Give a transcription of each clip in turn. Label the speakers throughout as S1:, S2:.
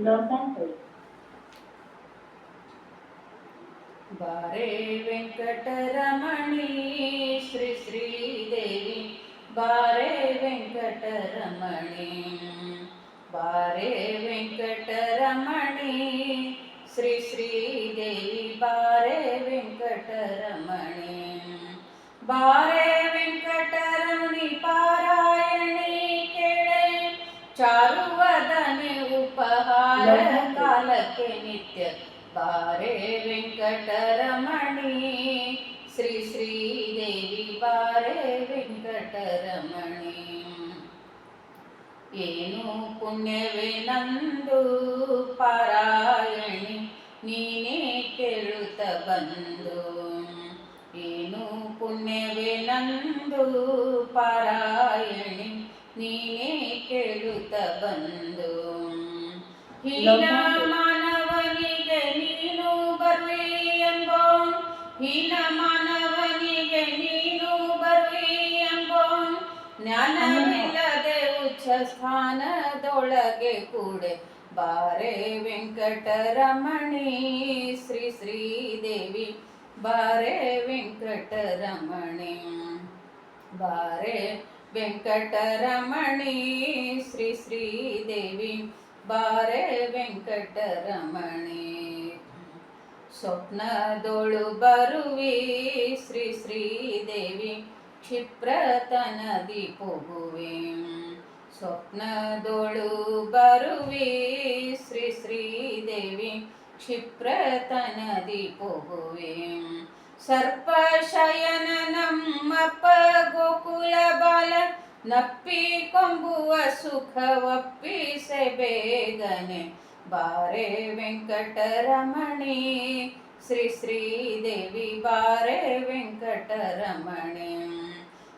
S1: Love and
S2: ಬಾರೆ ವೆಂಕಟರಮಣಿ ಶ್ರೀ ಶ್ರೀದೇವಿ ಬಾರೆ ವೆಂಕಟರಮಣಿ ಬಾರೆ ವೆಂಕಟರಮಣಿ ಶ್ರೀ ಶ್ರೀದೇವಿ ಬಾರೆ ವೆಂಕಟರಮಣಿ ಬಾರೆ ವೆಂಕಟರಮಣಿ ಪಾರಾಯಣಿ ಕೇಳೆ ಚಾರುವದನೆ ಉಪಹಾರ ಕಾಲಕ್ಕೆ ನಿತ್ಯ ಬಾರೆ ವೆಂಕಟರಮಣಿ ಶ್ರೀ ಶ್ರೀದೇವಿ ಬಾರೆ ವೆಂಕಟರಮಣಿ ಏನು ಪುಣ್ಯವೇ ನಂದು ಪಾರಾಯಣಿ ನೀನೇ ಕೇಳುತ್ತ ಬಂದು ಏನು ಪುಣ್ಯವೇ ನಂದು ಪಾರಾಯಣಿ ನೀನೇ ಕೇಳುತ್ತ ಬಂದು ಹೀನ ಮಾನವನಿಗೆ ನೀನು ಬರುವೆ ಎಂಬೋ ಹೀನ ಮಾನವನಿಗೆ ನೀನು ಬರುವೆ ಎಂಬೋ ಜ್ಞಾನವಿಲ್ಲದೆ ಉಚ್ಚ ಸ್ಥಾನದೊಳಗೆ ಕೂಡೆ ಬಾರೆ ವೆಂಕಟರಮಣಿ ಶ್ರೀ ಶ್ರೀದೇವಿ ಬಾರೆ ವೆಂಕಟರಮಣಿ ಬಾರೆ ವೆಂಕಟರಮಣಿ ಶ್ರೀ ಶ್ರೀದೇವಿ ಬಾರೆ ವೆಂಕಟರಮಣಿ ಸ್ವಪ್ನದೊಳು ಬರುವಿ ಶ್ರೀ ಶ್ರೀದೇವಿ ಕ್ಷಿಪ್ರತನದಿ ಪೊಗುವೆ ಸ್ವಪ್ನದೊಳು ಬರುವಿ ಶ್ರೀ ಶ್ರೀದೇವಿ ಕ್ಷಿಪ್ರತನದಿ ಪೊಗುವೆ ಸರ್ಪಶಯನ ನಮ್ಮಪ್ಪ ಗೋಕುಲ ಬಾಲ ನಪ್ಪಿ ಕೊಂಬುವ ಸುಖವಪ್ಪಿಸೆ ಬೇಗನೆ ಬಾರೆ ವೆಂಕಟರಮಣಿ ಶ್ರೀ ಶ್ರೀದೇವಿ ಬಾರೆ ವೆಂಕಟರಮಣಿ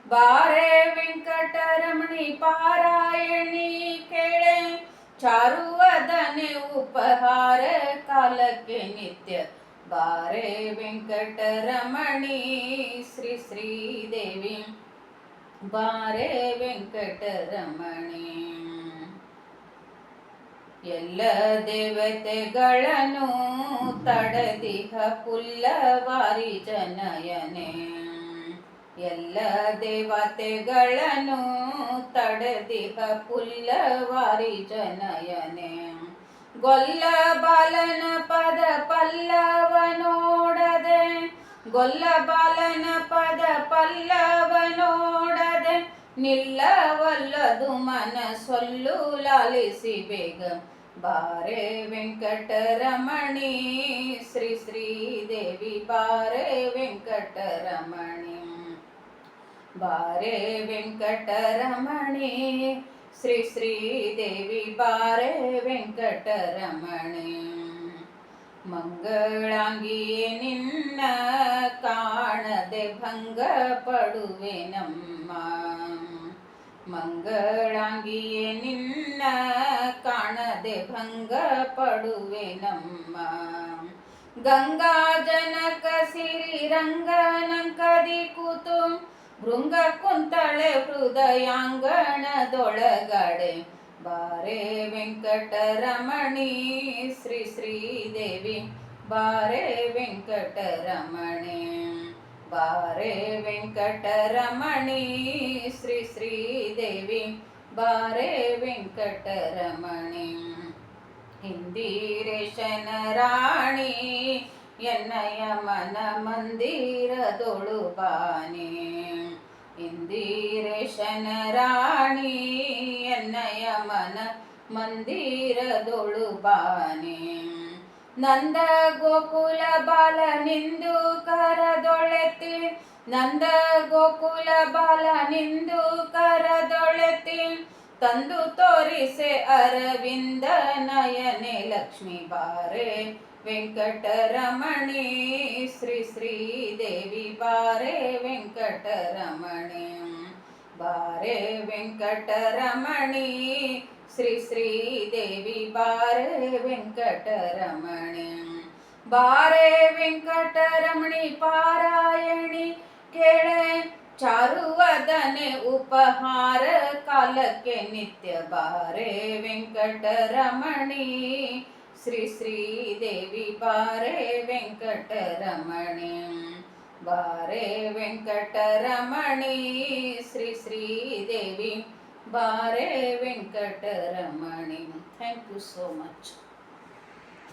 S2: ಬಾರೆ ವೆಂಕಟರಮಣಿ ಪಾರಾಯಣಿ ಕೇಳೆ ಚಾರುವದನೆ ಉಪಹಾರ ಕಾಲಕ್ಕೆ ನಿತ್ಯ ಬಾರೆ ವೆಂಕಟರಮಣಿ ಶ್ರೀ ಶ್ರೀದೇವಿ ಬಾರೆ ವೆಂಕಟರಮಣಿ ಎಲ್ಲ ದೇವತೆಗಳನ್ನು ತಡದಿಹ ಪುಲ್ಲವಾರಿ ಜನಯನೆ ಎಲ್ಲ ದೇವತೆಗಳನ್ನು ತಡದಿಹ ಪುಲ್ಲವಾರಿ ಜನಯನೆ ಗೊಲ್ಲ ಬಾಲನ ಪದ ಪಲ್ಲವ ನೋಡದೆ ಗೊಲ್ಲ ಬಾಲನ ಪದ ಪಲ್ಲವ ನೋಡದೆ ನಿಲ್ಲವಲ್ಲದು ಮನಸ್ಸೊಲ್ಲು ಲಾಲಿಸಿ ಬೇಗ ಬಾರೆ ವೆಂಕಟರಮಣಿ ಶ್ರೀ ಶ್ರೀದೇವಿ ಬಾರೆ ವೆಂಕಟರಮಣಿ ಬಾರೆ ವೆಂಕಟರಮಣಿ ಶ್ರೀ ಶ್ರೀದೇವಿ ಬಾರೆ ವೆಂಕಟರಮಣಿ ಮಂಗಳಾಂಗಿಯೇ ನಿನ್ನ ಕಾಣದೆ ಭಂಗ ಪಡುವೆ ನಮ್ಮ ಮಂಗಳಾಂಗಿಯೇ ನಿನ್ನ ಕಾಣದೆ ಭಂಗ ಪಡುವೆ ನಮ್ಮ ಗಂಗಾ ಜನಕ ಸಿರಿ ರಂಗನಂಕದಿ ಕೂತು ಭೃಂಗ ಕುಂತಳೆ ಹೃದಯಾಂಗಣದೊಳಗಡೆ ಬಾರೆ ವೆಂಕಟರಮಣಿ ಶ್ರೀ ಶ್ರೀದೇವಿ ಬಾರೆ ವೆಂಕಟರಮಣಿ ಬಾರೆ ವೆಂಕಟರಮಣಿ ಶ್ರೀ ಶ್ರೀದೇವಿ ಬಾರೆ ವೆಂಕಟರಮಣಿ ಇಂದಿರೇಶನ ರಾಣಿ ಎನ್ನಯ ಮನ ಮಂದಿರದೊಳು ಬಾನೆ ಇಂದಿರೇಶನ ರಾಣಿ ಎನ್ನಯ ಮನ ಮಂದಿರದೊಳು ಬಾನೆ ನಂದ ಗೋಕುಲ ಬಾಲ ನಿಂದು ಕರದೊಳೆತಿ ನಂದ ಗೋಕುಲ ಬಾಲ ನಿಂದು ಕರದೊಳೆತಿ ತಂದು ತೋರಿಸೆ ಅರವಿಂದ ನಯನೆ ಲಕ್ಷ್ಮೀ ಬಾರೆ ವೆಂಕಟರಮಣಿ ಶ್ರೀ ಶ್ರೀದೇವಿ ಬಾರೆ ವೆಂಕಟರಮಣಿ ಬಾರೆ ವೆಂಕಟರಮಣಿ ಶ್ರೀ ಶ್ರೀದೇವಿ ಬಾರೆ ವೆಂಕಟರಮಣಿ ಬಾರೆ ವೆಂಕಟರಮಣಿ ಪಾರಾಯಣಿ ಕೇಳೆ ಚಾರುವದನೆ ಉಪಹಾರ ಕಾಲಕ್ಕೆ ನಿತ್ಯ ಬಾರೆ ವೆಂಕಟರಮಣಿ ಶ್ರೀ ಶ್ರೀದೇವಿ ಬಾರೆ ವೆಂಕಟರಮಣಿ ಬಾರೆ ವೆಂಕಟರಮಣಿ ಶ್ರೀ ಶ್ರೀದೇವಿ ಬಾರೆ Venkataramani. Thank you so much.